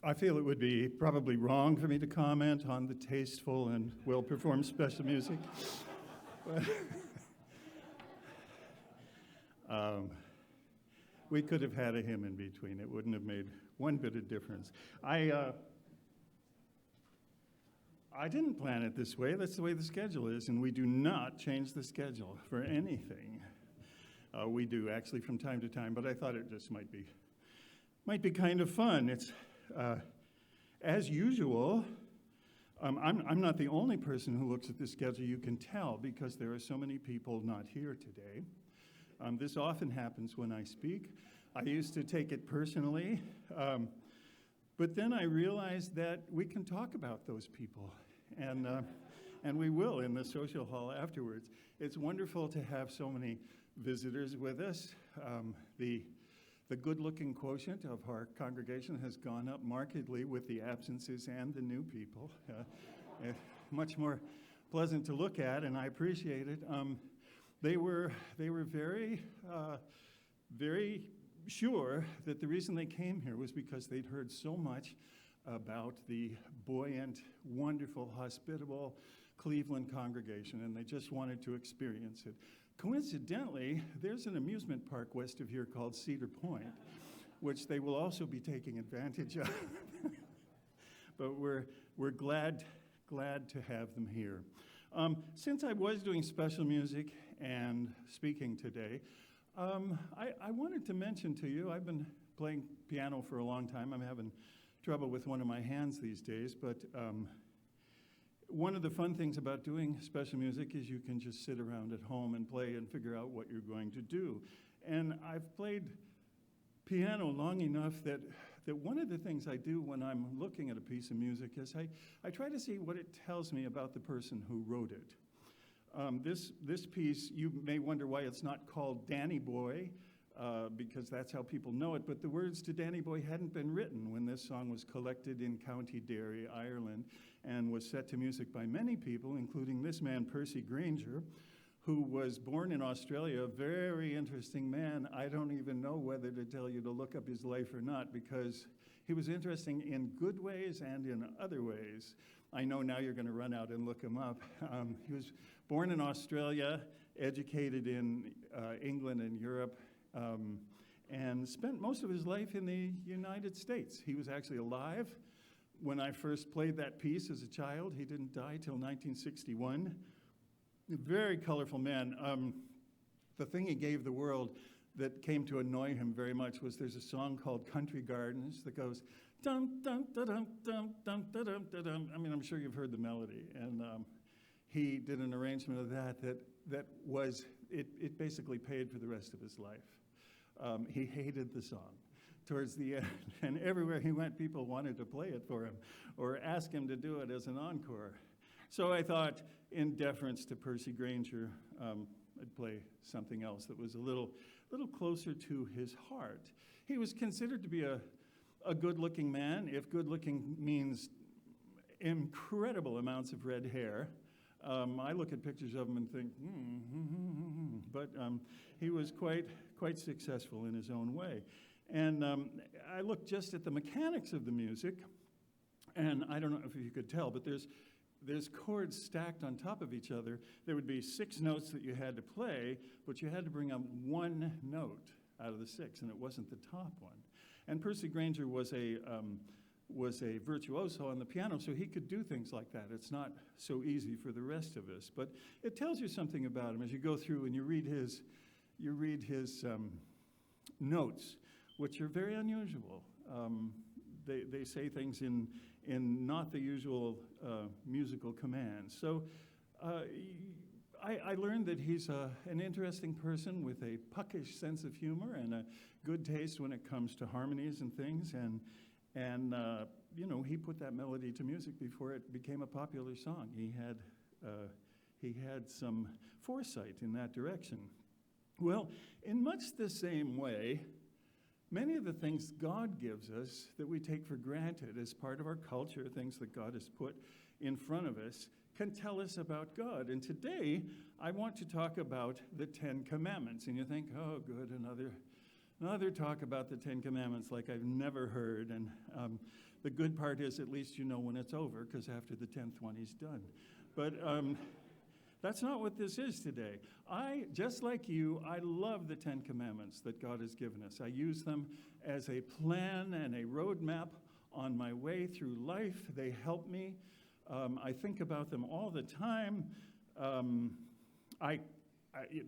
I feel it would be probably wrong for me to comment on the tasteful and well-performed special music. We could have had a hymn in between. It wouldn't have made one bit of difference. I didn't plan it this way. That's the way the schedule is, and we do not change the schedule for anything. We do actually from time to time, but I thought it just might be kind of fun. It's as usual. I'm not the only person who looks at the schedule. You can tell because there are so many people not here today. This often happens when I speak. I used to take it personally, but then I realized that we can talk about those people, and we will in the social hall afterwards. It's wonderful to have so many visitors with us. The good-looking quotient of our congregation has gone up markedly with the absences and the new people. Much more pleasant to look at, and I appreciate it. They were very, very sure that the reason they came here was because they'd heard so much about the buoyant, wonderful, hospitable Cleveland congregation, and they just wanted to experience it. Coincidentally, there's an amusement park west of here called Cedar Point, which they will also be taking advantage of. But we're glad to have them here. Since I was doing special music and speaking today, I wanted to mention to you, I've been playing piano for a long time. I'm having trouble with one of my hands these days, but one of the fun things about doing special music is you can just sit around at home and play and figure out what you're going to do. And I've played piano long enough that one of the things I do when I'm looking at a piece of music is I try to see what it tells me about the person who wrote it. This piece, you may wonder why it's not called Danny Boy, because that's how people know it, but the words to Danny Boy hadn't been written when this song was collected in County Derry, Ireland, and was set to music by many people, including this man, Percy Grainger, who was born in Australia, a very interesting man. I don't even know whether to tell you to look up his life or not, because he was interesting in good ways and in other ways. I know now you're going to run out and look him up. He was born in Australia, educated in England and Europe, and spent most of his life in the United States. He was actually alive when I first played that piece as a child. He didn't die till 1961. A very colorful man. The thing he gave the world that came to annoy him very much was there's a song called Country Gardens that goes dum dum da dum dum dum da dum da dum. I mean, I'm sure you've heard the melody, and he did an arrangement of that was it basically paid for the rest of his life. He hated the song towards the end, and everywhere he went, people wanted to play it for him or ask him to do it as an encore. So I thought, in deference to Percy Grainger, I'd play something else that was a little closer to his heart. He was considered to be a good-looking man, if good-looking means incredible amounts of red hair. I look at pictures of him and think, but he was quite successful in his own way. And I looked just at the mechanics of the music, and I don't know if you could tell, but there's chords stacked on top of each other. There would be 6 notes that you had to play, but you had to bring up one note out of the 6, and it wasn't the top one. And Percy Grainger was a virtuoso on the piano, so he could do things like that. It's not so easy for the rest of us, but it tells you something about him as you go through and you read his notes, which are very unusual. They say things in not the usual musical commands. So I learned that he's an interesting person with a puckish sense of humor and a good taste when it comes to harmonies and things. And he put that melody to music before it became a popular song. He had some foresight in that direction. Well, in much the same way, many of the things God gives us that we take for granted as part of our culture, things that God has put in front of us, can tell us about God. And today, I want to talk about the 10 Commandments. And you think, oh, good, another talk about the 10 Commandments like I've never heard. And The good part is at least you know when it's over, because after the 10th one, he's done. But that's not what this is today. Just like you, I love the 10 Commandments that God has given us. I use them as a plan and a roadmap on my way through life. They help me. I think about them all the time.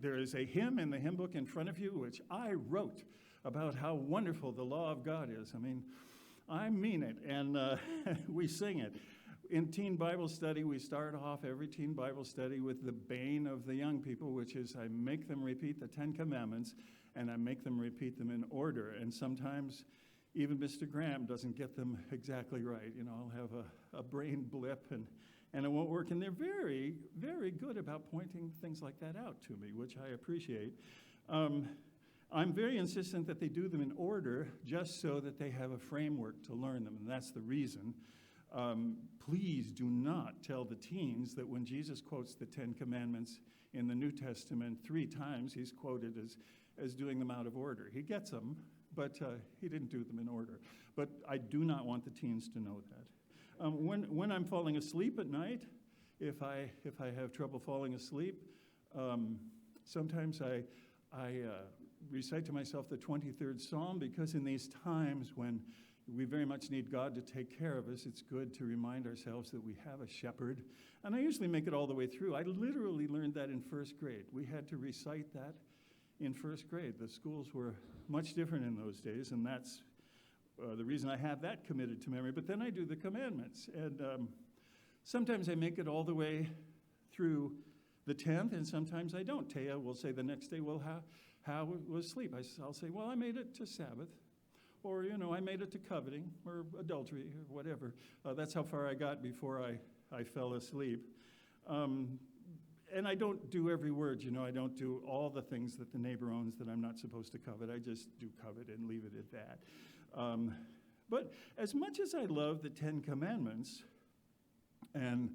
There is a hymn in the hymn book in front of you, which I wrote about how wonderful the law of God is. I mean it, and we sing it. In teen Bible study, we start off every teen Bible study with the bane of the young people, which is I make them repeat the 10 Commandments, and I make them repeat them in order. And sometimes even Mr. Graham doesn't get them exactly right. I'll have a brain blip, and it won't work. And they're very, very good about pointing things like that out to me, which I appreciate. I'm very insistent that they do them in order just so that they have a framework to learn them, and that's the reason. Please do not tell the teens that when Jesus quotes the 10 Commandments in the New Testament 3 times, he's quoted as doing them out of order. He gets them, but he didn't do them in order. But I do not want the teens to know that. When I'm falling asleep at night, if I have trouble falling asleep, sometimes I recite to myself the 23rd Psalm, because in these times when we very much need God to take care of us, it's good to remind ourselves that we have a shepherd. And I usually make it all the way through. I literally learned that in first grade. We had to recite that in first grade. The schools were much different in those days, and that's the reason I have that committed to memory. But then I do the commandments, and sometimes I make it all the way through the 10th, and sometimes I don't. Taya will say the next day, well, how was sleep? I'll say, well, I made it to Sabbath. Or, I made it to coveting or adultery or whatever. That's how far I got before I fell asleep. And I don't do every word, I don't do all the things that the neighbor owns that I'm not supposed to covet. I just do covet and leave it at that. But as much as I love the 10 Commandments, and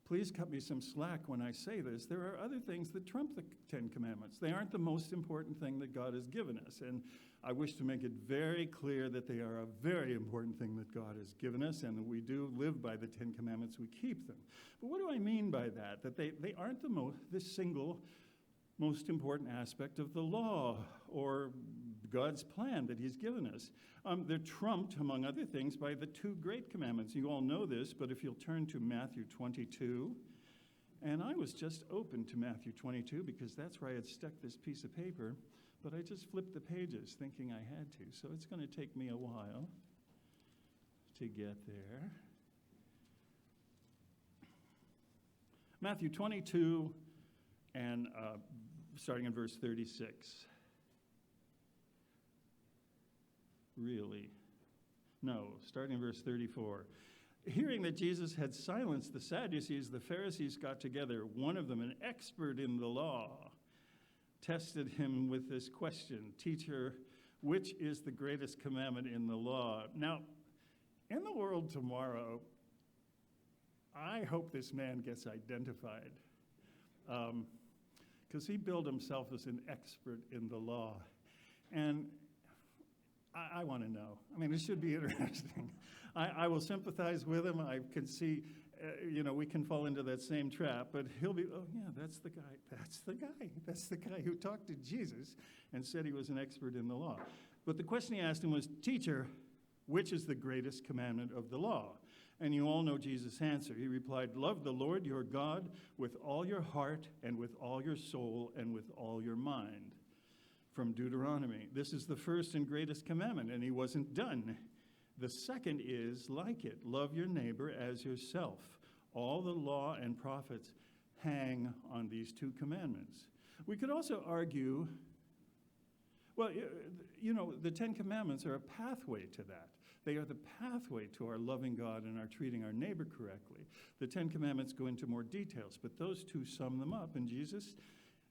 please cut me some slack when I say this, there are other things that trump the 10 Commandments. They aren't the most important thing that God has given us. And I wish to make it very clear that they are a very important thing that God has given us, and that we do live by the 10 Commandments, we keep them. But what do I mean by that? That they aren't the single most important aspect of the law or God's plan that he's given us. They're trumped, among other things, by the 2 great commandments. You all know this, but if you'll turn to Matthew 22, and I was just open to Matthew 22 because that's where I had stuck this piece of paper, but I just flipped the pages thinking I had to, so it's going to take me a while to get there. Matthew 22, and starting in verse 36. Really? No, starting in verse 34. Hearing that Jesus had silenced the Sadducees, the Pharisees got together. One of them, an expert in the law, tested him with this question, "Teacher, which is the greatest commandment in the law?" Now, in the world tomorrow, I hope this man gets identified, because he billed himself as an expert in the law. And I want to know. It should be interesting. I will sympathize with him. I can see, we can fall into that same trap, but he'll be, oh yeah, that's the guy who talked to Jesus and said he was an expert in the law. But the question he asked him was, "Teacher, which is the greatest commandment of the law?" And you all know Jesus' answer. He replied, "Love the Lord your God with all your heart and with all your soul and with all your mind." From Deuteronomy. This is the first and greatest commandment, and he wasn't done. The second is like it. Love your neighbor as yourself. All the law and prophets hang on these 2 commandments. We could also argue, well, the 10 Commandments are a pathway to that. They are the pathway to our loving God and our treating our neighbor correctly. The 10 Commandments go into more details, but those 2 sum them up, and Jesus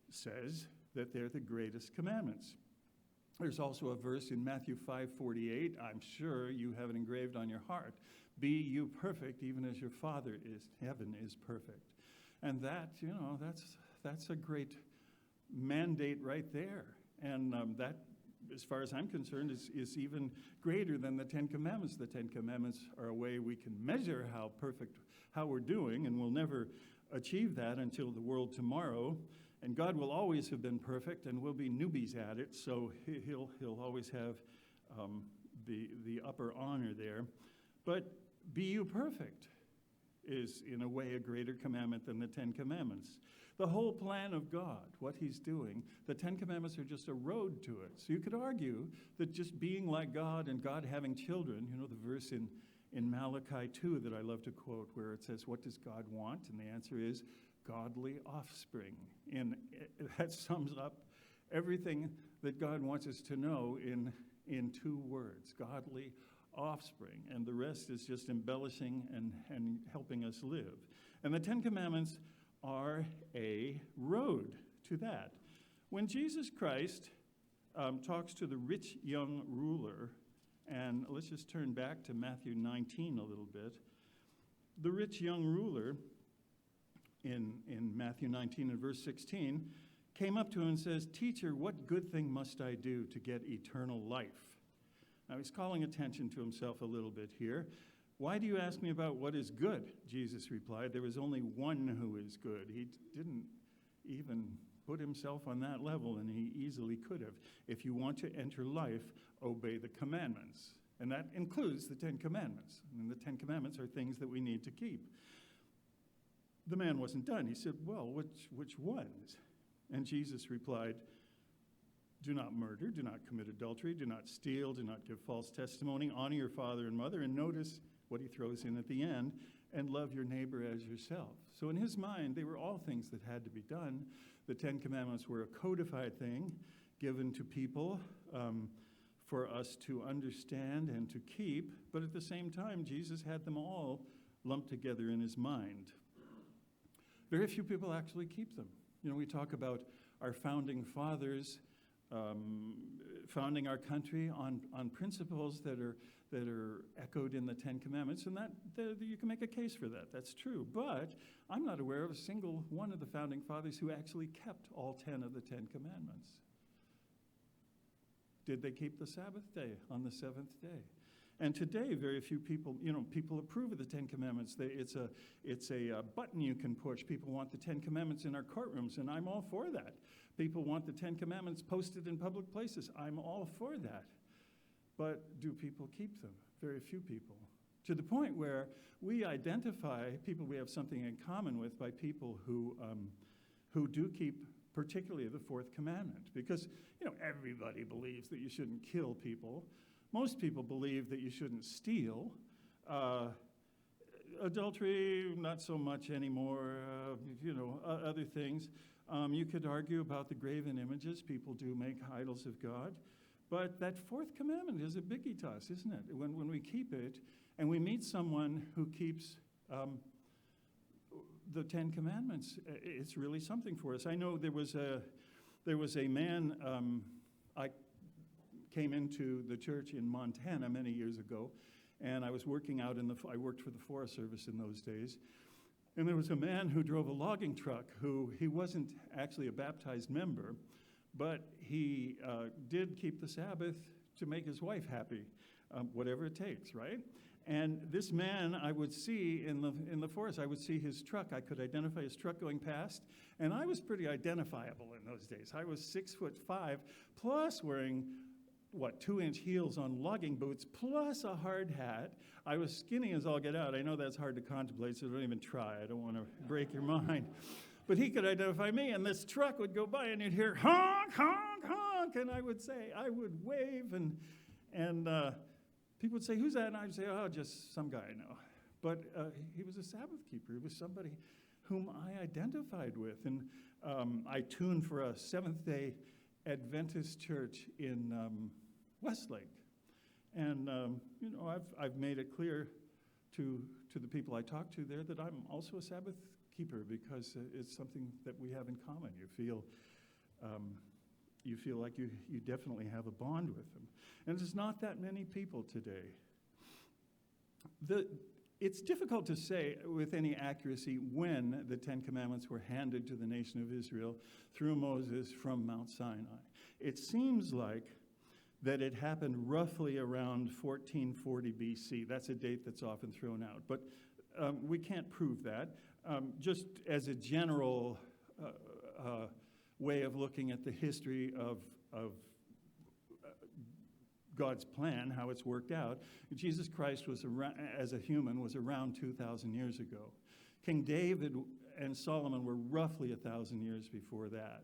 says that they're the greatest commandments. There's also a verse in Matthew 5:48. I'm sure you have it engraved on your heart. "Be you perfect, even as your Father in heaven is perfect." And that, that's a great mandate right there. And that as far as I'm concerned, is even greater than the Ten Commandments. The Ten Commandments are a way we can measure how we're doing, and we'll never achieve that until the world tomorrow. And God will always have been perfect, and we'll be newbies at it, so he'll always have the upper honor there. But be you perfect is, in a way, a greater commandment than the Ten Commandments. The whole plan of God, what he's doing, the Ten Commandments are just a road to it. So you could argue that just being like God and God having children, you know, the verse in Malachi 2 that I love to quote, where it says, what does God want? And the answer is godly offspring. And that sums up everything that God wants us to know in 2 words, godly offspring. And the rest is just embellishing and helping us live. And the Ten Commandments are a road to that. When Jesus Christ talks to the rich young ruler, and let's just turn back to Matthew 19 a little bit. The rich young ruler in Matthew 19 and verse 16 came up to him and says, "Teacher, what good thing must I do to get eternal life?" Now he's calling attention to himself a little bit here. "Why do you ask me about what is good?" Jesus replied. "There is only one who is good." He didn't even put himself on that level, and he easily could have. "If you want to enter life, obey the commandments." And that includes the Ten Commandments. And the Ten Commandments are things that we need to keep. The man wasn't done. He said, "Well, which ones?" And Jesus replied, "Do not murder, do not commit adultery, do not steal, do not give false testimony, honor your father and mother," and notice what he throws in at the end, "and love your neighbor as yourself." So in his mind, they were all things that had to be done. The Ten Commandments were a codified thing given to people for us to understand and to keep, but at the same time, Jesus had them all lumped together in his mind. Very few people actually keep them. You know, we talk about our founding fathers founding our country on principles that are echoed in the Ten Commandments, and that you can make a case for that. That's true. But I'm not aware of a single one of the founding fathers who actually kept all 10 of the Ten Commandments. Did they keep the Sabbath day on the seventh day? And today, very few people, people approve of the Ten Commandments. It's a button you can push. People want the Ten Commandments in our courtrooms, and I'm all for that. People want the Ten Commandments posted in public places. I'm all for that. But do people keep them? Very few people. To the point where we identify people we have something in common with by people who do keep particularly the Fourth Commandment. Because, everybody believes that you shouldn't kill people. Most people believe that you shouldn't steal. Adultery, not so much anymore, other things. You could argue about the graven images. People do make idols of God. But that Fourth Commandment is a biggie to us, isn't it? When we keep it, and we meet someone who keeps the Ten Commandments, it's really something for us. I know there was a man, I came into the church in Montana many years ago, and I was working out I worked for the Forest Service in those days, and there was a man who drove a logging truck he wasn't actually a baptized member, but he did keep the Sabbath to make his wife happy, whatever it takes, right? And this man I would see in the forest, I would see his truck. I could identify his truck going past, and I was pretty identifiable in those days. I was 6'5", plus wearing 2-inch heels on logging boots, plus a hard hat. I was skinny as all get out. I know that's hard to contemplate, so don't even try. I don't want to break your mind. But he could identify me, and this truck would go by, and you'd hear honk, honk, honk, and I would wave, and people would say, "Who's that?" And I'd say, "Oh, just some guy I know." But he was a Sabbath keeper. He was somebody whom I identified with, and I tuned for a Seventh-day Adventist church in Westlake, and I've made it clear to the people I talk to there that I'm also a Sabbath keeper because it's something that we have in common. You feel like you definitely have a bond with them, and there's not that many people today. It's difficult to say with any accuracy when the Ten Commandments were handed to the nation of Israel through Moses from Mount Sinai. It seems like that it happened roughly around 1440 BC. That's a date that's often thrown out. But we can't prove that. Just as a general way of looking at the history of God's plan, how it's worked out, Jesus Christ was around, as a human, was around 2,000 years ago. King David and Solomon were roughly 1,000 years before that.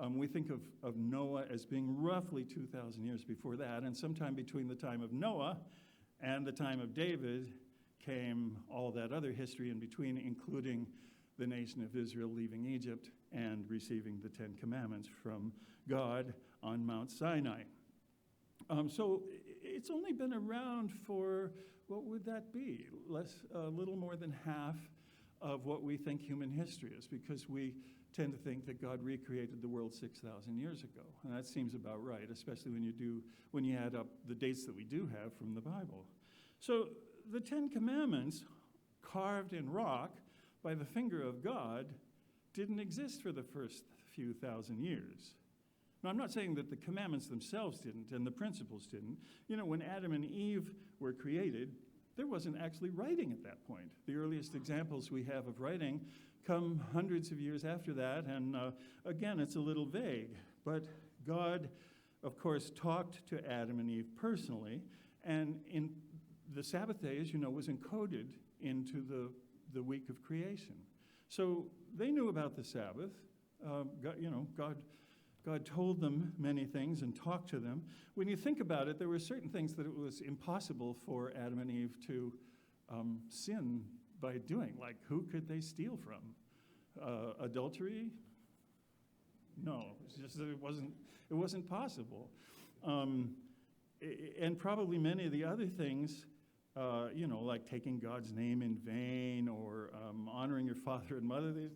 We think of Noah as being roughly 2,000 years before that, and sometime between the time of Noah and the time of David came all that other history in between, including the nation of Israel leaving Egypt and receiving the Ten Commandments from God on Mount Sinai. So it's only been around for, what would that be? A little more than half of what we think human history is, because we tend to think that God recreated the world 6,000 years ago. And that seems about right, especially when you add up the dates that we do have from the Bible. So the Ten Commandments, carved in rock by the finger of God, didn't exist for the first few thousand years. Now, I'm not saying that the commandments themselves didn't and the principles didn't. You know, when Adam and Eve were created, there wasn't actually writing at that point. The earliest examples we have of writing come hundreds of years after that, and again, it's a little vague. But God, of course, talked to Adam and Eve personally, and in the Sabbath day, as you know, was encoded into the week of creation. So they knew about the Sabbath. God told them many things and talked to them. When you think about it, there were certain things that it was impossible for Adam and Eve to sin by doing. Like, who could they steal from? Adultery? No, it's just that it wasn't possible. And probably many of the other things, like taking God's name in vain or honoring your father and mother.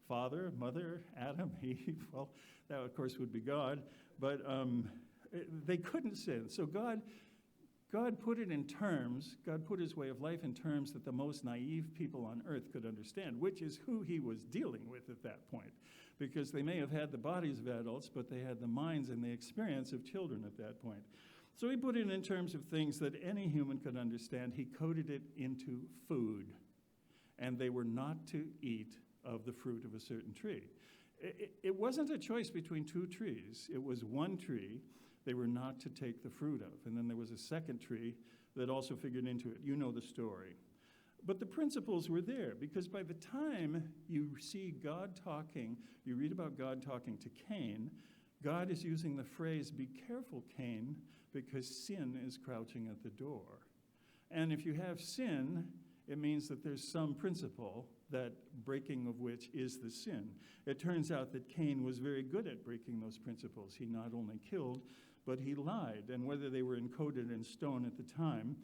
Father, mother, Adam, Eve, well, that of course would be God, but they couldn't sin. So God put it in terms, God put his way of life in terms that the most naive people on earth could understand, which is who he was dealing with at that point. Because they may have had the bodies of adults, but they had the minds and the experience of children at that point. So he put it in terms of things that any human could understand. He coded it into food, and they were not to eat of the fruit of a certain tree. It wasn't a choice between two trees. It was one tree they were not to take the fruit of. And then there was a second tree that also figured into it. You know the story. But the principles were there, because by the time you see God talking, you read about God talking to Cain, God is using the phrase, "Be careful, Cain, because sin is crouching at the door." And if you have sin, it means that there's some principle, that breaking of which is the sin. It turns out that Cain was very good at breaking those principles. He not only killed, but he lied. And whether they were encoded in stone at the time,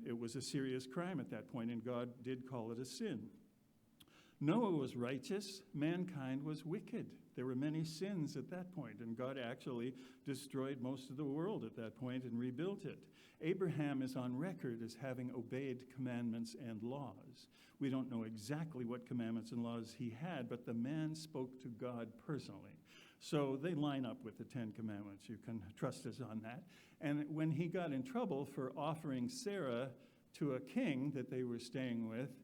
it was a serious crime at that point, and God did call it a sin. Noah was righteous. Mankind was wicked. There were many sins at that point, and God actually destroyed most of the world at that point and rebuilt it. Abraham is on record as having obeyed commandments and laws. We don't know exactly what commandments and laws he had, but the man spoke to God personally. So they line up with the Ten Commandments. You can trust us on that. And when he got in trouble for offering Sarah to a king that they were staying with,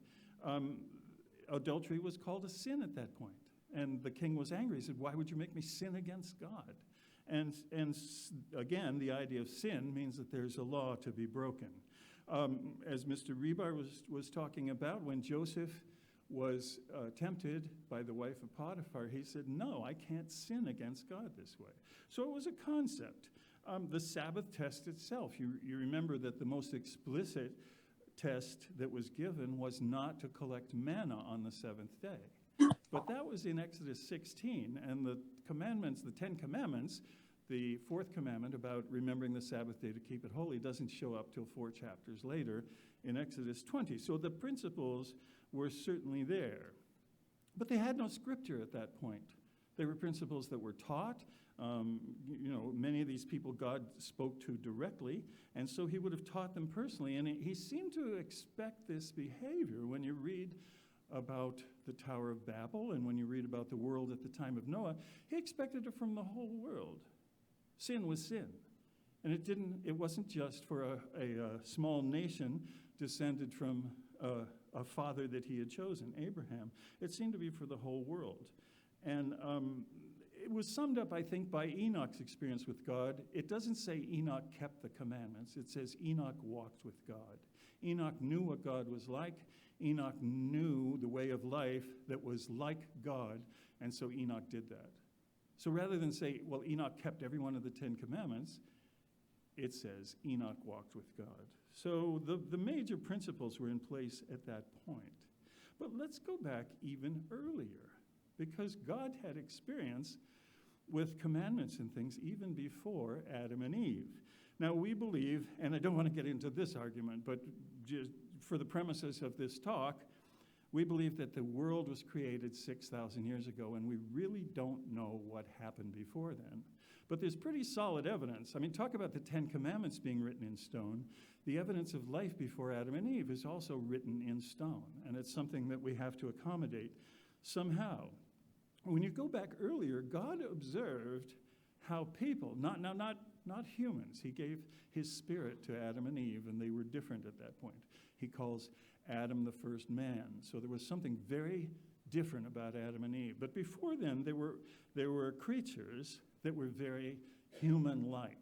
adultery was called a sin at that point. And the king was angry. He said, "Why would you make me sin against God?" And again, the idea of sin means that there's a law to be broken. As Mr. Rebar was talking about, when Joseph was tempted by the wife of Potiphar, he said, "No, I can't sin against God this way." So it was a concept. The Sabbath test itself, you remember that the most explicit test that was given was not to collect manna on the seventh day. But that was in Exodus 16, and the commandments, the Ten Commandments, the fourth commandment about remembering the Sabbath day to keep it holy doesn't show up till 4 chapters later in Exodus 20. So the principles were certainly there. But they had no scripture at that point. They were principles that were taught. Many of these people God spoke to directly, and so he would have taught them personally. And he seemed to expect this behavior when you read about the Tower of Babel and when you read about the world at the time of Noah. He expected it from the whole world. Sin was sin. And it wasn't just for a small nation descended from a father that he had chosen, Abraham. It seemed to be for the whole world. And it was summed up, I think, by Enoch's experience with God. It doesn't say Enoch kept the commandments. It says Enoch walked with God. Enoch knew what God was like. Enoch knew the way of life that was like God, and so Enoch did that. So rather than say, well, Enoch kept every one of the 10 commandments, it says Enoch walked with God. So the major principles were in place at that point. But let's go back even earlier, because God had experience with commandments and things even before Adam and Eve. Now we believe, and I don't want to get into this argument, but just for the premises of this talk, we believe that the world was created 6,000 years ago, and we really don't know what happened before then. But there's pretty solid evidence. I mean, talk about the 10 Commandments being written in stone. The evidence of life before Adam and Eve is also written in stone, and it's something that we have to accommodate somehow. When you go back earlier, God observed how people, not humans, he gave his spirit to Adam and Eve, and they were different at that point. He calls Adam the first man. So there was something very different about Adam and Eve. But before then, there were creatures that were very human-like.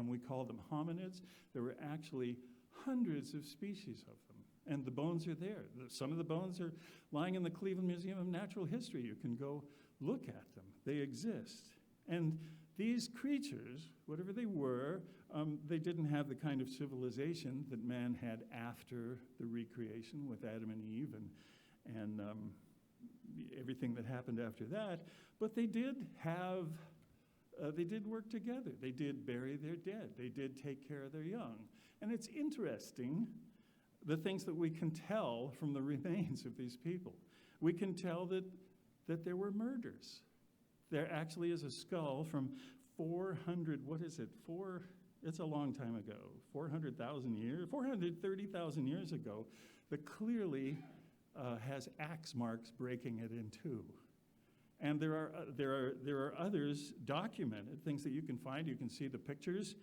We call them hominids. There were actually hundreds of species of them. And the bones are there. Some of the bones are lying in the Cleveland Museum of Natural History. You can go look at them. They exist. And these creatures, whatever they were, they didn't have the kind of civilization that man had after the recreation with Adam and Eve and everything that happened after that. But they did work together. They did bury their dead. They did take care of their young. And it's interesting, the things that we can tell from the remains of these people. We can tell that there were murders. There actually is a skull from it's a long time ago, 430,000 years ago, that clearly has axe marks breaking it in two. And there are others documented, things that you can find. You can see the pictures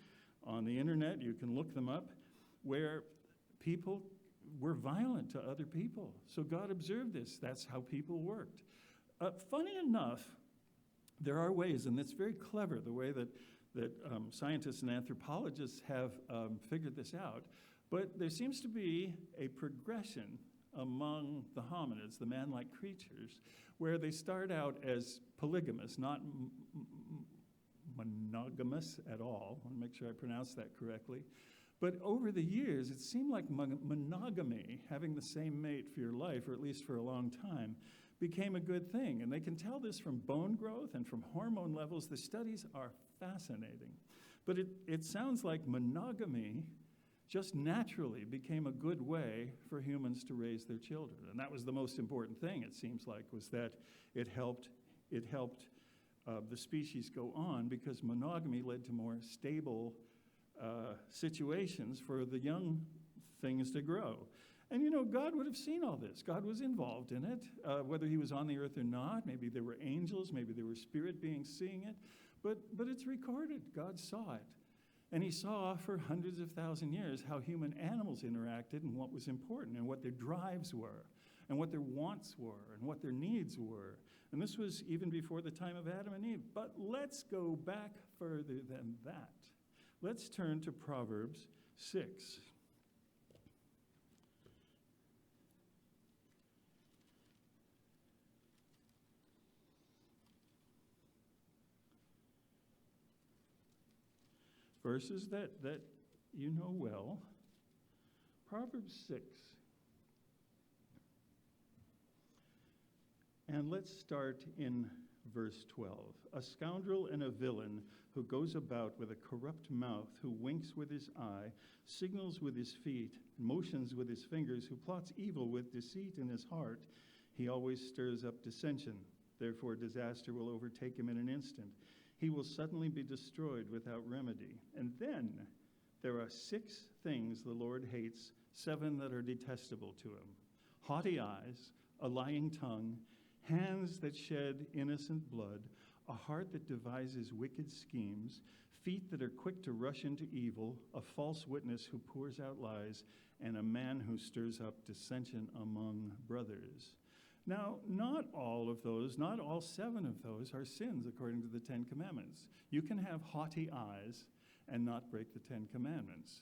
on the internet. You can look them up, where people were violent to other people. So God observed this. That's how people worked. Funny enough, there are ways, and it's very clever, the way that scientists and anthropologists have figured this out, but there seems to be a progression among the hominids, the man-like creatures, where they start out as polygamous, not monogamous at all. I want to make sure I pronounce that correctly. But over the years, it seemed like monogamy, having the same mate for your life, or at least for a long time, became a good thing. And they can tell this from bone growth and from hormone levels. The studies are fascinating. But it sounds like monogamy just naturally became a good way for humans to raise their children. And that was the most important thing, it seems like, was that it helped the species go on, because monogamy led to more stable situations for the young things to grow. And God would have seen all this. God was involved in it, whether he was on the earth or not. Maybe there were angels, maybe there were spirit beings seeing it, but it's recorded. God saw it. And he saw for hundreds of thousands of years how human animals interacted and what was important and what their drives were and what their wants were and what their needs were. And this was even before the time of Adam and Eve. But let's go back further than that. Let's turn to Proverbs 6. Verses that you know well. Proverbs 6. And let's start in verse 12. A scoundrel and a villain who goes about with a corrupt mouth, who winks with his eye, signals with his feet, motions with his fingers, who plots evil with deceit in his heart, he always stirs up dissension. Therefore disaster will overtake him in an instant. He will suddenly be destroyed without remedy. And then there are 6 things the Lord hates, 7 that are detestable to him: haughty eyes, a lying tongue, hands that shed innocent blood, a heart that devises wicked schemes, feet that are quick to rush into evil, a false witness who pours out lies, and a man who stirs up dissension among brothers. Now, not all of those, not all 7 of those are sins according to the 10 Commandments. You can have haughty eyes and not break the 10 Commandments.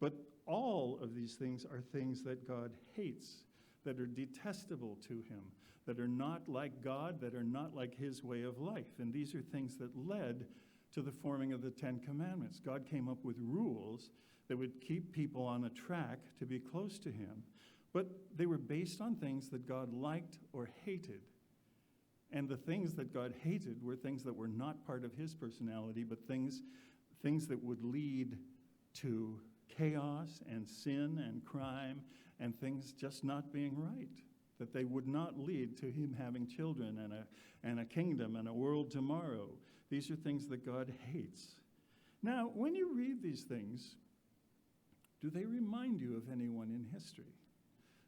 But all of these things are things that God hates, that are detestable to him, that are not like God, that are not like his way of life. And these are things that led to the forming of the 10 Commandments. God came up with rules that would keep people on a track to be close to him. But they were based on things that God liked or hated. And the things that God hated were things that were not part of his personality, but things that would lead to chaos and sin and crime and things just not being right, that they would not lead to him having children and a kingdom and a world tomorrow. These are things that God hates. Now, when you read these things, do they remind you of anyone in history?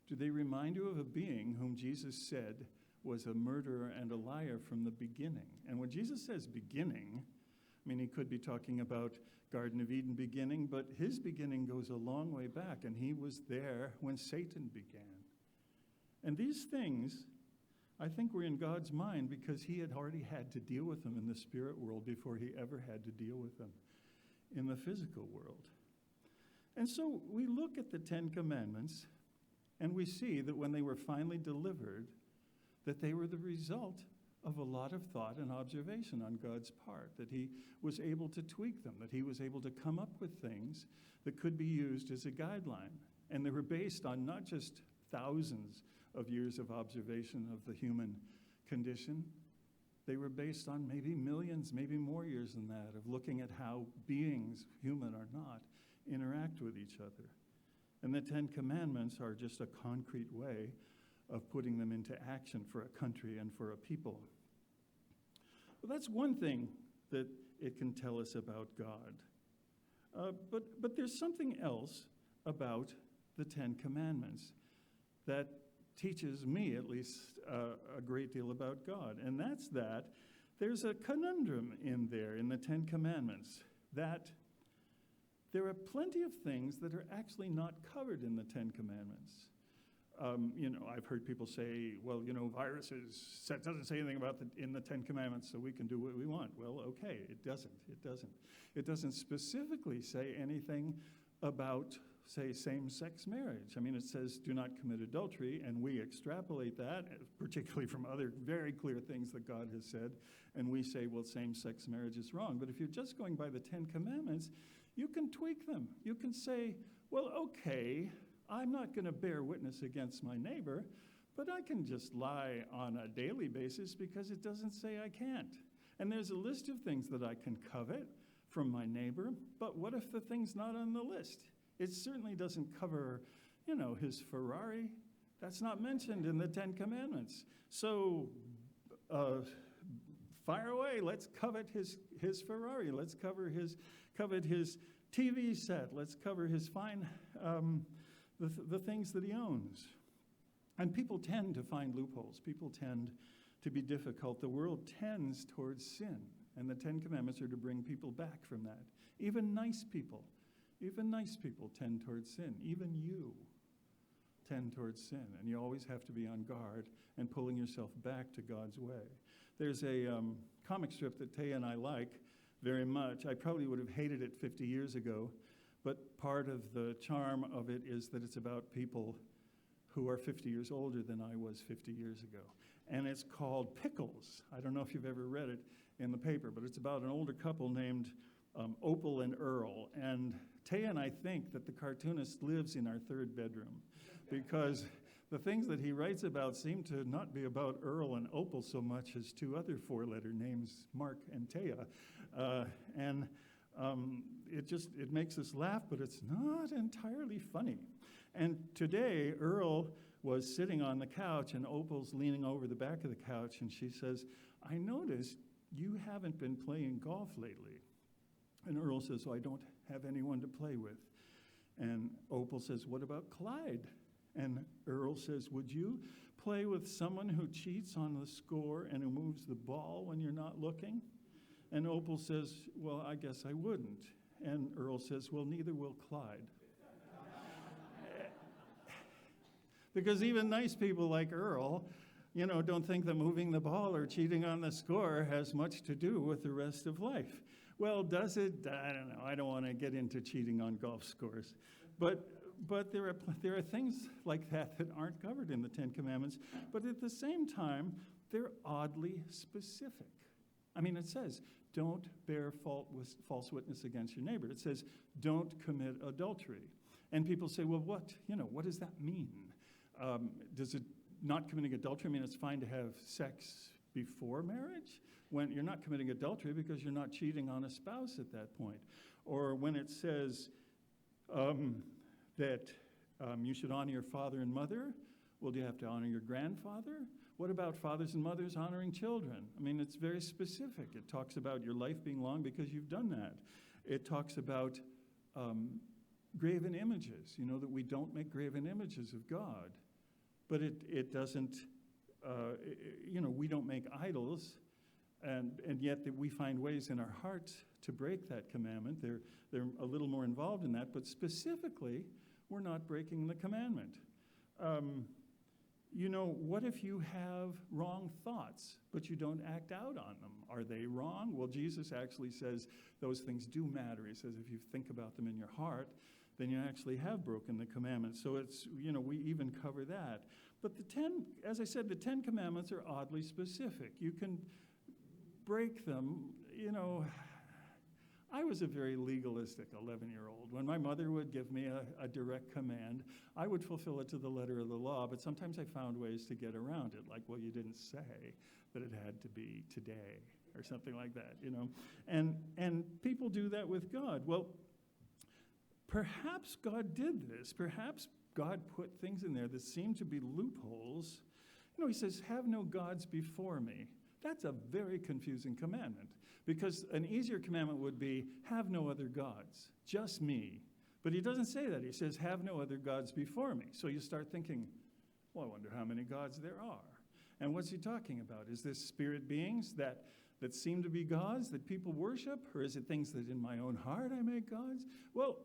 Do they remind you of a being whom Jesus said was a murderer and a liar from the beginning? And when Jesus says beginning, I mean, he could be talking about Garden of Eden beginning, but his beginning goes a long way back, and he was there when Satan began. And these things, I think, were in God's mind because he had already had to deal with them in the spirit world before he ever had to deal with them in the physical world. And so we look at the 10 Commandments, and we see that when they were finally delivered, that they were the result of a lot of thought and observation on God's part, that he was able to tweak them, that he was able to come up with things that could be used as a guideline. And they were based on not just thousands of years of observation of the human condition. They were based on maybe millions, maybe more years than that, of looking at how beings, human or not, interact with each other. And the 10 Commandments are just a concrete way of putting them into action for a country and for a people. Well, that's one thing that it can tell us about God. But there's something else about the 10 Commandments that teaches me, at least, a great deal about God. And that's that there's a conundrum in there in the 10 Commandments, that there are plenty of things that are actually not covered in the 10 Commandments. I've heard people say, well, viruses, that doesn't say anything about in the 10 Commandments, so we can do what we want. Well, okay, it doesn't. It doesn't specifically say anything about, say, same-sex marriage. I mean, it says, do not commit adultery, and we extrapolate that, particularly from other very clear things that God has said, and we say, well, same-sex marriage is wrong. But if you're just going by the 10 Commandments, you can tweak them. You can say, well, okay, I'm not going to bear witness against my neighbor, but I can just lie on a daily basis because it doesn't say I can't. And there's a list of things that I can covet from my neighbor, but what if the thing's not on the list? It certainly doesn't cover, his Ferrari. That's not mentioned in the 10 Commandments. So fire away. Let's covet his Ferrari. Let's covet his TV set. Let's cover his fine, the things that he owns. And people tend to find loopholes. People tend to be difficult. The world tends towards sin. And the 10 Commandments are to bring people back from that. Even nice people tend towards sin. Even you tend towards sin. And you always have to be on guard and pulling yourself back to God's way. There's a comic strip that Taya and I like very much. I probably would have hated it 50 years ago, but part of the charm of it is that it's about people who are 50 years older than I was 50 years ago. And it's called Pickles. I don't know if you've ever read it in the paper, but it's about an older couple named Opal and Earl. And Taya and I think that the cartoonist lives in our third bedroom because the things that he writes about seem to not be about Earl and Opal so much as two other four-letter names, Mark and Taya. It makes us laugh, but it's not entirely funny. And today, Earl was sitting on the couch, and Opal's leaning over the back of the couch, and she says, I noticed you haven't been playing golf lately. And Earl says, I don't have anyone to play with. And Opal says, what about Clyde? And Earl says, would you play with someone who cheats on the score and who moves the ball when you're not looking? And Opal says, well, I guess I wouldn't. And Earl says, well, neither will Clyde. Because even nice people like Earl, don't think that moving the ball or cheating on the score has much to do with the rest of life. Well, does it? I don't know. I don't want to get into cheating on golf scores. But there are things like that aren't covered in the Ten Commandments, but at the same time, they're oddly specific. I mean, it says, don't bear false witness against your neighbor. It says, don't commit adultery. And people say, well, what does that mean? Does it not committing adultery mean it's fine to have sex before marriage? When you're not committing adultery because you're not cheating on a spouse at that point. Or when it says that you should honor your father and mother, well, do you have to honor your grandfather? What about fathers and mothers honoring children? I mean, it's very specific. It talks about your life being long because you've done that. It talks about graven images, that we don't make graven images of God. But it doesn't, we don't make idols, and yet that we find ways in our hearts to break that commandment. They're a little more involved in that, but specifically, we're not breaking the commandment. What if you have wrong thoughts, but you don't act out on them? Are they wrong? Well, Jesus actually says those things do matter. He says if you think about them in your heart, then you actually have broken the commandments. So it's, we even cover that. But as I said, the 10 Commandments are oddly specific. You can break them, I was a very legalistic 11-year-old. When my mother would give me a direct command, I would fulfill it to the letter of the law, but sometimes I found ways to get around it, like, well, you didn't say that it had to be today, or something like that, And people do that with God. Well, perhaps God did this. Perhaps God put things in there that seem to be loopholes. He says, have no gods before me. That's a very confusing commandment, because an easier commandment would be, have no other gods, just me. But he doesn't say that. He says, have no other gods before me. So you start thinking, well, I wonder how many gods there are. And what's he talking about? Is this spirit beings that seem to be gods that people worship? Or is it things that in my own heart I make gods? Well,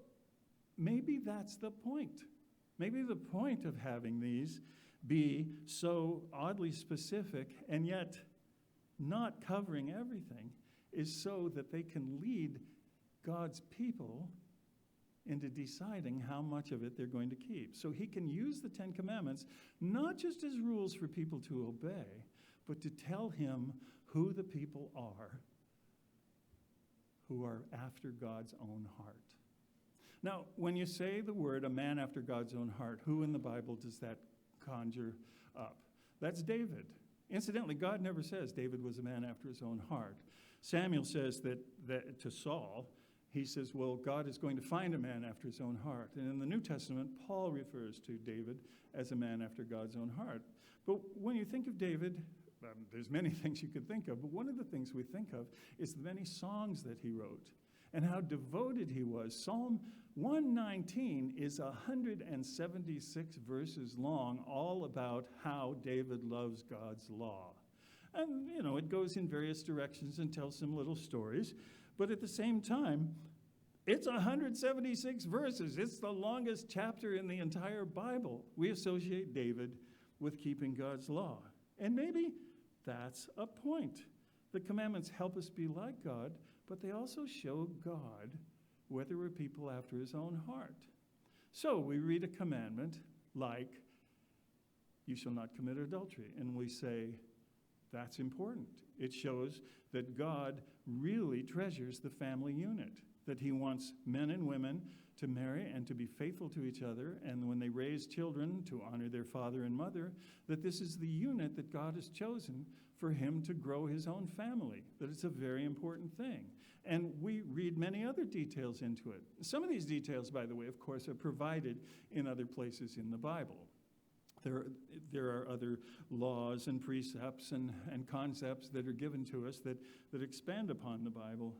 maybe that's the point. Maybe the point of having these be so oddly specific and yet not covering everything is so that they can lead God's people into deciding how much of it they're going to keep. So he can use the 10 Commandments not just as rules for people to obey, but to tell him who the people are who are after God's own heart. Now, when you say the word a man after God's own heart, who in the Bible does that conjure up? That's David. Incidentally, God never says David was a man after his own heart. Samuel says that to Saul, he says, well, God is going to find a man after his own heart. And in the New Testament, Paul refers to David as a man after God's own heart. But when you think of David, there's many things you could think of, but one of the things we think of is the many songs that he wrote and how devoted he was. Psalm 119 is 176 verses long, all about how David loves God's law. And, it goes in various directions and tells some little stories. But at the same time, it's 176 verses. It's the longest chapter in the entire Bible. We associate David with keeping God's law. And maybe that's a point. The commandments help us be like God, but they also show God whether we're people after his own heart. So we read a commandment like, you shall not commit adultery. And we say, that's important. It shows that God really treasures the family unit, that he wants men and women to marry and to be faithful to each other, and when they raise children, to honor their father and mother, that this is the unit that God has chosen for him to grow his own family, that it's a very important thing. And we read many other details into it. Some of these details, by the way, of course, are provided in other places in the Bible. There are other laws and precepts and concepts that are given to us that expand upon the Bible,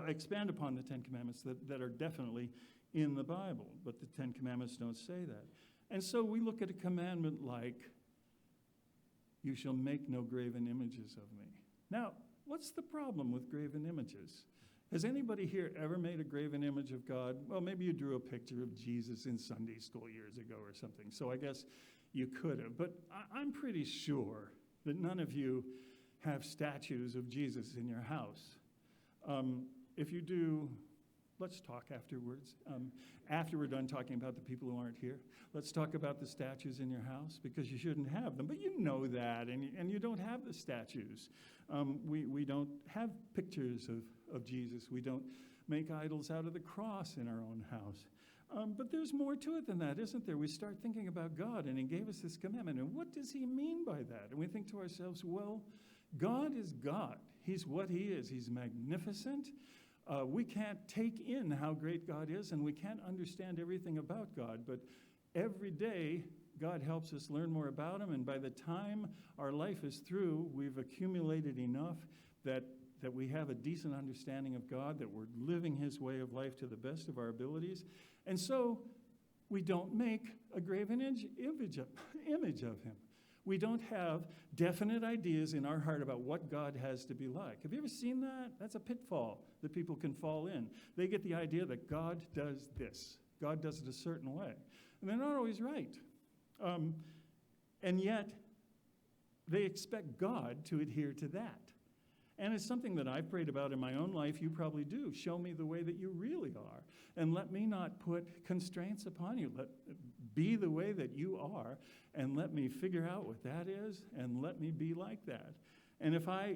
expand upon the Ten Commandments that are definitely in the Bible, but the Ten Commandments don't say that. And so we look at a commandment like, You shall make no graven images of me. Now, what's the problem with graven images? Has anybody here ever made a graven image of God? Well, maybe you drew a picture of Jesus in Sunday school years ago or something, so I guess you could have. But I'm pretty sure that none of you have statues of Jesus in your house. If you do, let's talk afterwards. After we're done talking about the people who aren't here, let's talk about the statues in your house, because you shouldn't have them. But you know that, and you don't have the statues. We don't have pictures of Jesus. We don't make idols out of the cross in our own house. But there's more to it than that, isn't there? We start thinking about God, and he gave us this commandment. And what does he mean by that? And we think to ourselves, well, God is God. He's what he is. He's magnificent. We can't take in how great God is, and we can't understand everything about God. But every day, God helps us learn more about him, and by the time our life is through, we've accumulated enough that we have a decent understanding of God, that we're living his way of life to the best of our abilities. And so we don't make a graven image of him. We don't have definite ideas in our heart about what God has to be like. Have you ever seen that? That's a pitfall that people can fall in. They get the idea that God does this. God does it a certain way. And they're not always right. And yet, they expect God to adhere to that. And it's something that I've prayed about in my own life. You probably do. Show me the way that you really are. And let me not put constraints upon you. Be the way that you are, and let me figure out what that is, and let me be like that. And if I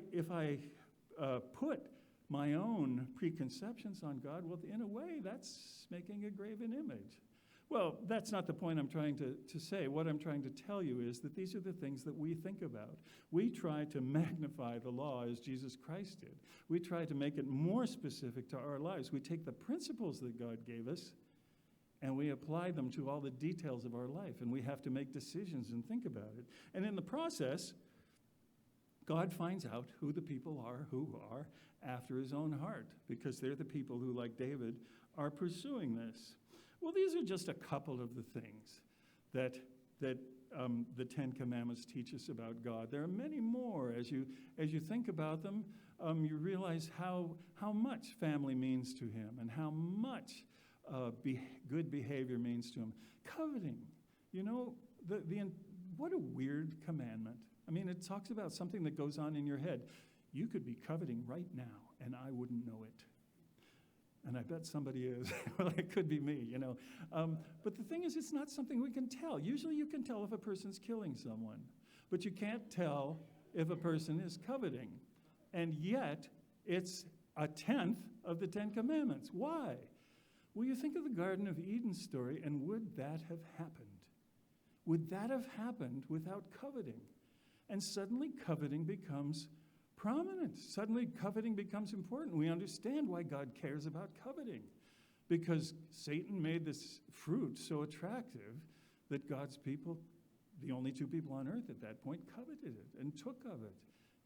put my own preconceptions on God, well, in a way, that's making a graven image. Well, that's not the point I'm trying to say. What I'm trying to tell you is that these are the things that we think about. We try to magnify the law as Jesus Christ did. We try to make it more specific to our lives. We take the principles that God gave us, and we apply them to all the details of our life, and we have to make decisions and think about it. And in the process, God finds out who the people are who are after his own heart, because they're the people who, like David, are pursuing this. Well, these are just a couple of the things that the Ten Commandments teach us about God. There are many more. As you think about them, you realize how much family means to him, and how much good behavior means to him. Coveting, what a weird commandment. I mean, it talks about something that goes on in your head. You could be coveting right now, and I wouldn't know it. And I bet somebody is. Well, it could be me, But the thing is, it's not something we can tell. Usually you can tell if a person's killing someone, but you can't tell if a person is coveting. And yet, it's a tenth of the Ten Commandments. Why? Well, you think of the Garden of Eden story, and would that have happened? Would that have happened without coveting? And suddenly coveting becomes prominent. Suddenly coveting becomes important. We understand why God cares about coveting, because Satan made this fruit so attractive that God's people, the only two people on earth at that point, coveted it and took of it.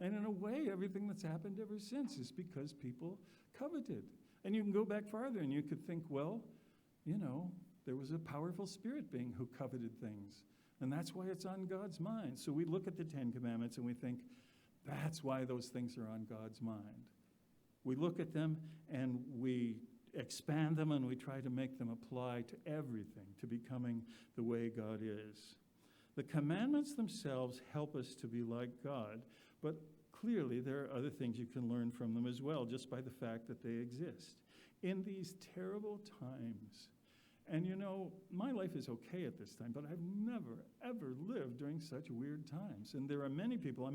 And in a way, everything that's happened ever since is because people coveted. And you can go back farther and you could think, well, there was a powerful spirit being who coveted things. And that's why it's on God's mind. So we look at the Ten Commandments and we think, that's why those things are on God's mind. We look at them and we expand them and we try to make them apply to everything, to becoming the way God is. The commandments themselves help us to be like God, but clearly there are other things you can learn from them as well, just by the fact that they exist. In these terrible times, and my life is okay at this time, but I've never, ever lived during such weird times. And there are many people,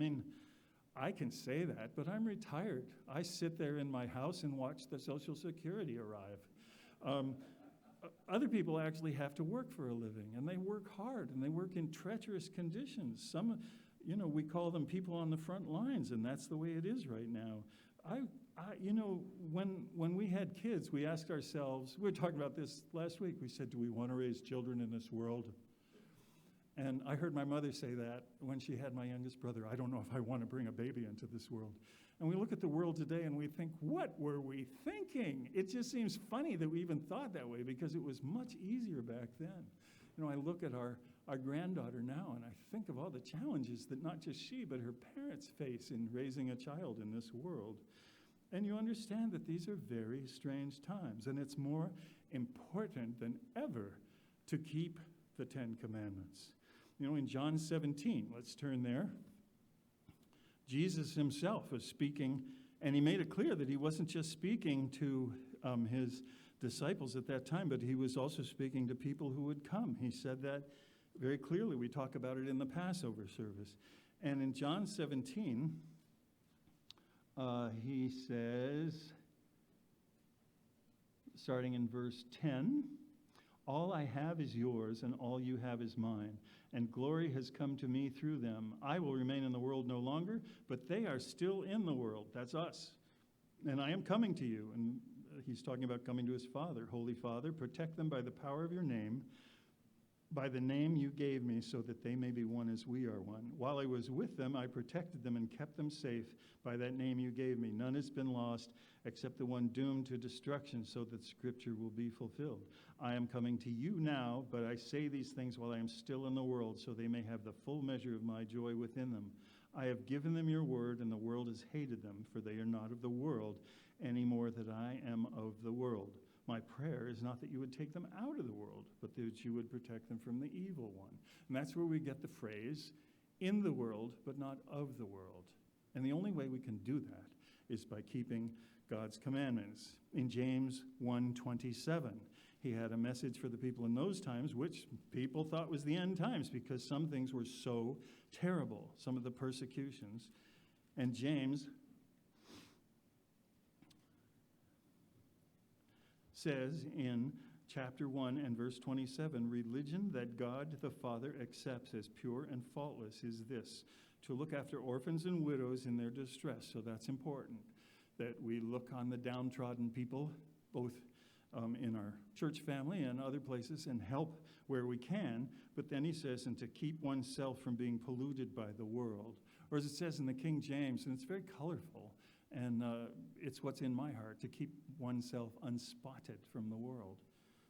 I can say that, but I'm retired. I sit there in my house and watch the Social Security arrive. Other people actually have to work for a living, and they work hard, and they work in treacherous conditions. Some, we call them people on the front lines, and that's the way it is right now. When we had kids, we asked ourselves, we were talking about this last week, we said, do we want to raise children in this world? And I heard my mother say that when she had my youngest brother. I don't know if I want to bring a baby into this world. And we look at the world today and we think, what were we thinking? It just seems funny that we even thought that way, because it was much easier back then. I look at our our granddaughter now, and I think of all the challenges that not just she, but her parents face in raising a child in this world. And you understand that these are very strange times, and it's more important than ever to keep the Ten Commandments. You know, in John 17, let's turn there, Jesus himself was speaking, and he made it clear that he wasn't just speaking to his disciples at that time, but he was also speaking to people who would come. He said that very clearly. We talk about it in the Passover service. And in John 17, he says, starting in verse 10, "All I have is yours, and all you have is mine, and glory has come to me through them. I will remain in the world no longer, but they are still in the world." That's us. "And I am coming to you." And he's talking about coming to his Father. "Holy Father, protect them by the power of your name, by the name you gave me, so that they may be one as we are one. While I was with them, I protected them and kept them safe by that name you gave me. None has been lost except the one doomed to destruction, so that Scripture will be fulfilled. I am coming to you now, but I say these things while I am still in the world, so they may have the full measure of my joy within them. I have given them your word, and the world has hated them, for they are not of the world any more than I am of the world. My prayer is not that you would take them out of the world, but that you would protect them from the evil one." And that's where we get the phrase, "in the world, but not of the world." And the only way we can do that is by keeping God's commandments. In James 1:27, he had a message for the people in those times, which people thought was the end times because some things were so terrible, some of the persecutions. And James says in chapter 1 and verse 27, "Religion that God the Father accepts as pure and faultless is this, to look after orphans and widows in their distress." So that's important, that we look on the downtrodden people, both in our church family and other places, and help where we can. But then he says, "and to keep oneself from being polluted by the world." Or as it says in the King James, and it's very colorful, and it's what's in my heart, to keep oneself unspotted from the world.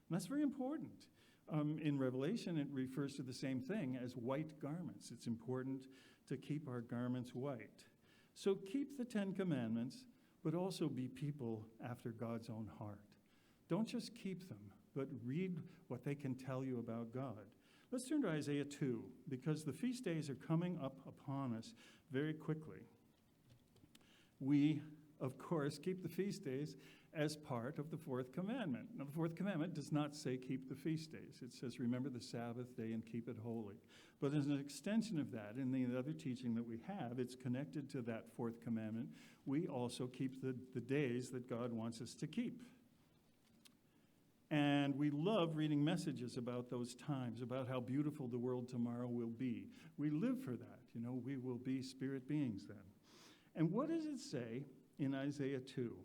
And that's very important. In Revelation, it refers to the same thing as white garments. It's important to keep our garments white. So keep the Ten Commandments, but also be people after God's own heart. Don't just keep them, but read what they can tell you about God. Let's turn to Isaiah 2, because the feast days are coming up upon us very quickly. We, of course, keep the feast days as part of the fourth commandment. Now, the fourth commandment does not say keep the feast days. It says remember the Sabbath day and keep it holy. But as an extension of that, in the other teaching that we have, it's connected to that fourth commandment. We also keep the days that God wants us to keep. And we love reading messages about those times, about how beautiful the world tomorrow will be. We live for that. You know, we will be spirit beings then. And what does it say in Isaiah 2,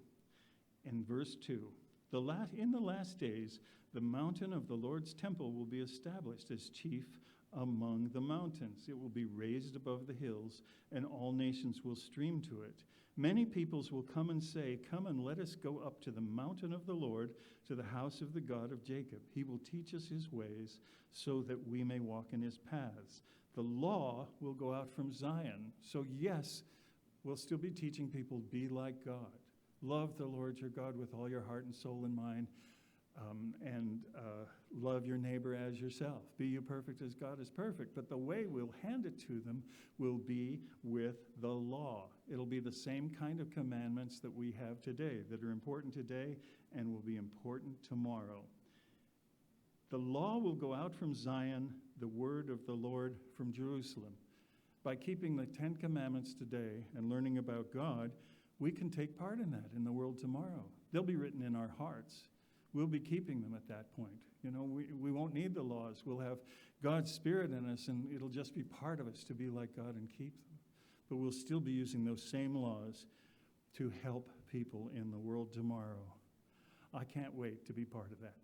in verse 2? In the last days, the mountain of the Lord's temple will be established as chief among the mountains. It will be raised above the hills, and all nations will stream to it. Many peoples will come and say, "Come and let us go up to the mountain of the Lord, to the house of the God of Jacob. He will teach us his ways, so that we may walk in his paths." The law will go out from Zion. So yes, we'll still be teaching people, be like God. Love the Lord your God with all your heart and soul and mind, and love your neighbor as yourself. Be you perfect as God is perfect. But the way we'll hand it to them will be with the law. It'll be the same kind of commandments that we have today, that are important today and will be important tomorrow. The law will go out from Zion, the word of the Lord from Jerusalem. By keeping the Ten Commandments today and learning about God, we can take part in that in the world tomorrow. They'll be written in our hearts. We'll be keeping them at that point. You know, we won't need the laws. We'll have God's Spirit in us, and it'll just be part of us to be like God and keep them. But we'll still be using those same laws to help people in the world tomorrow. I can't wait to be part of that.